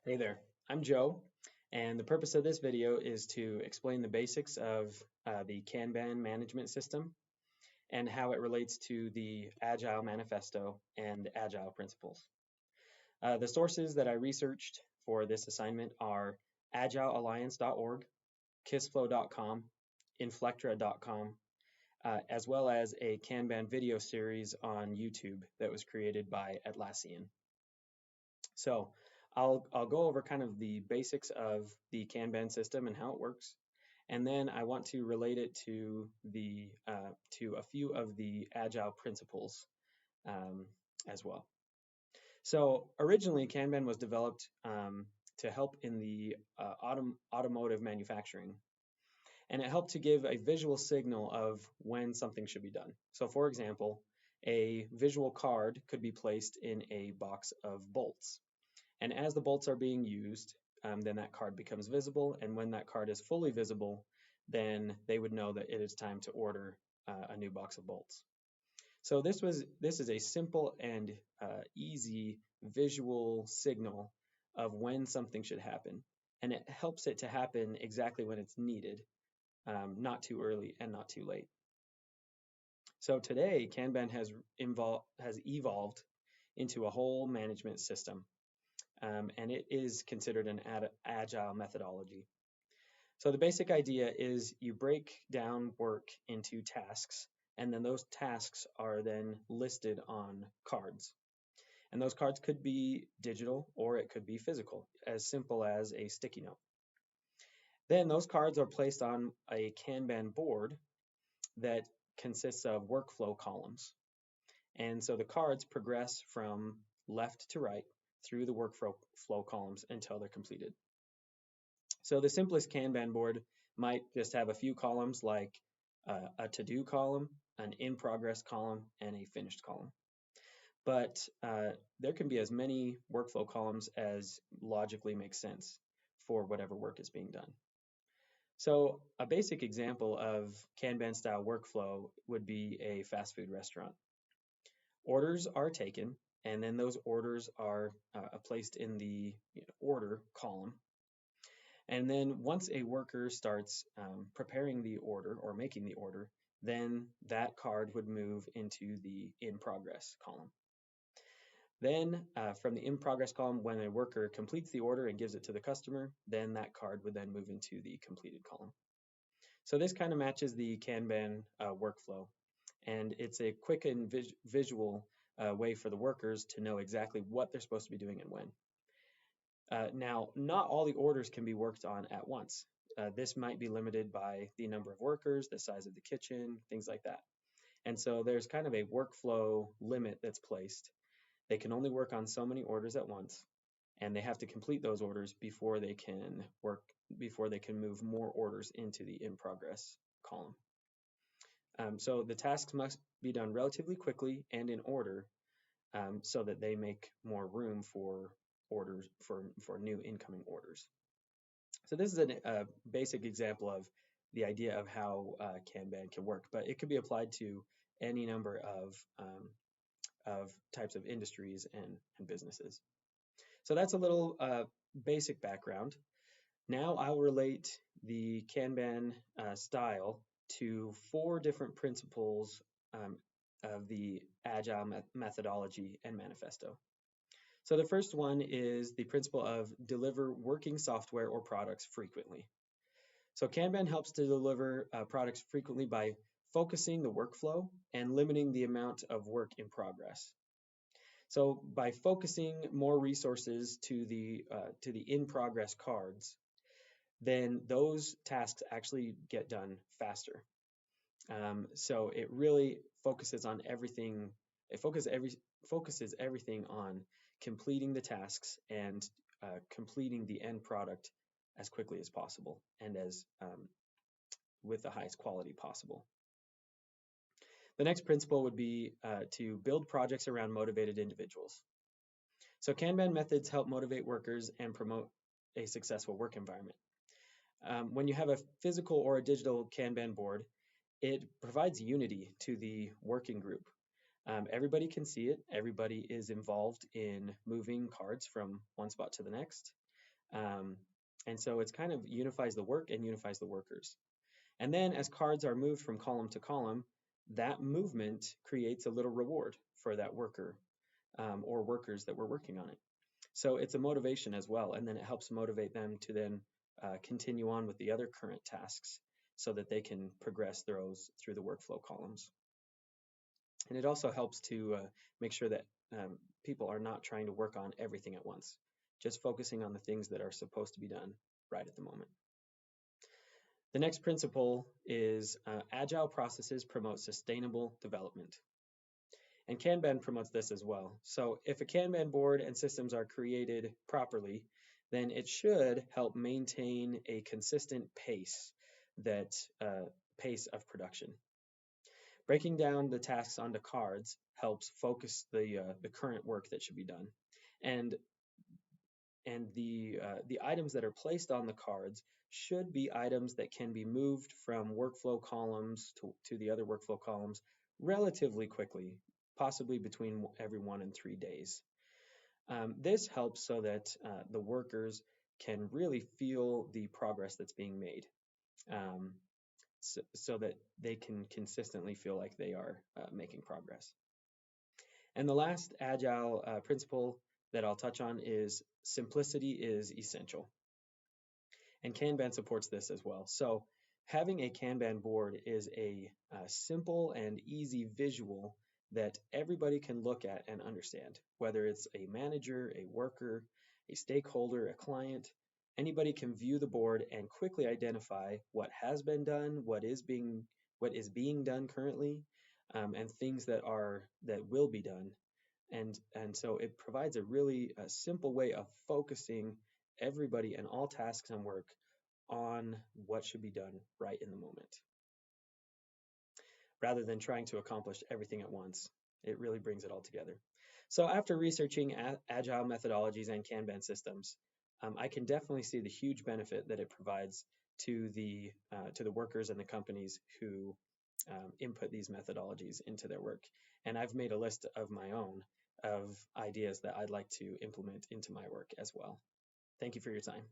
Hey there, I'm Joe, and the purpose of this video is to explain the basics of the Kanban management system and how it relates to the Agile Manifesto and Agile principles. The sources that I researched for this assignment are agilealliance.org, kissflow.com, inflectra.com, as well as a Kanban video series on YouTube that was created by Atlassian. So I'll go over kind of the basics of the Kanban system and how it works, and then I want to relate it to a few of the Agile principles um, as well. So originally, Kanban was developed to help in the automotive manufacturing, and it helped to give a visual signal of when something should be done. So, for example, a visual card could be placed in a box of bolts. And as the bolts are being used, then that card becomes visible. And when that card is fully visible, then they would know that it is time to order a new box of bolts. So this is a simple and easy visual signal of when something should happen, and it helps it to happen exactly when it's needed, not too early and not too late. So today, Kanban has evolved into a whole management system, and it is considered an agile methodology. So the basic idea is you break down work into tasks, and then those tasks are then listed on cards. And those cards could be digital or it could be physical, as simple as a sticky note. Then those cards are placed on a Kanban board that consists of workflow columns. And so the cards progress from left to right through the workflow columns until they're completed. So the simplest Kanban board might just have a few columns like a to-do column, an in-progress column, and a finished column. But there can be as many workflow columns as logically makes sense for whatever work is being done. So a basic example of Kanban style workflow would be a fast food restaurant. Orders are taken, and then those orders are placed in the order column. And then once a worker starts preparing the order or making the order, then that card would move into the in progress column. Then from the in progress column, when a worker completes the order and gives it to the customer, then that card would then move into the completed column. So this kind of matches the Kanban workflow, and it's a quick and visual way for the workers to know exactly what they're supposed to be doing and when. Now, not all the orders can be worked on at once. This might be limited by the number of workers, the size of the kitchen, things like that. And so there's kind of a workflow limit that's placed. They can only work on so many orders at once, and they have to complete those orders before they can move more orders into the in progress column. So the tasks must be done relatively quickly and in order, so that they make more room for orders for new incoming orders. So this is a basic example of the idea of how Kanban can work, but it could be applied to any number of types of industries and businesses. So that's a little basic background. Now I'll relate the Kanban style to 4 different principles of the Agile methodology and manifesto. So the first one is the principle of deliver working software or products frequently. So Kanban helps to deliver products frequently by focusing the workflow and limiting the amount of work in progress. So by focusing more resources to the in-progress cards, then those tasks actually get done faster. So it really focuses on everything. It focuses everything on completing the tasks and completing the end product as quickly as possible and as with the highest quality possible. The next principle would be to build projects around motivated individuals. So Kanban methods help motivate workers and promote a successful work environment. When you have a physical or a digital Kanban board, it provides unity to the working group. Everybody can see it. Everybody is involved in moving cards from one spot to the next. Um, and so it's kind of unifies the work and unifies the workers. And then as cards are moved from column to column, that movement creates a little reward for that worker or workers that were working on it. So it's a motivation as well. And then it helps motivate them to then continue on with the other current tasks so that they can progress through the workflow columns. And it also helps to make sure that people are not trying to work on everything at once, just focusing on the things that are supposed to be done right at the moment. The next principle is agile processes promote sustainable development. And Kanban promotes this as well. So if a Kanban board and systems are created properly, then it should help maintain a consistent pace pace of production. Breaking down the tasks onto cards helps focus the current work that should be done, and the items that are placed on the cards should be items that can be moved from workflow columns to the other workflow columns relatively quickly, possibly between every 1 and 3 days. This helps so that the workers can really feel the progress that's being made, so that they can consistently feel like they are making progress. And the last agile principle that I'll touch on is simplicity is essential. And Kanban supports this as well. So having a Kanban board is a simple and easy visual that everybody can look at and understand, whether it's a manager, a worker, a stakeholder, a client. Anybody can view the board and quickly identify what has been done, what is being done currently, and things that will be done. And so it provides a really simple way of focusing everybody and all tasks and work on what should be done right in the moment. Rather than trying to accomplish everything at once, it really brings it all together. So after researching agile methodologies and Kanban systems, I can definitely see the huge benefit that it provides to the workers and the companies who input these methodologies into their work. And I've made a list of my own of ideas that I'd like to implement into my work as well. Thank you for your time.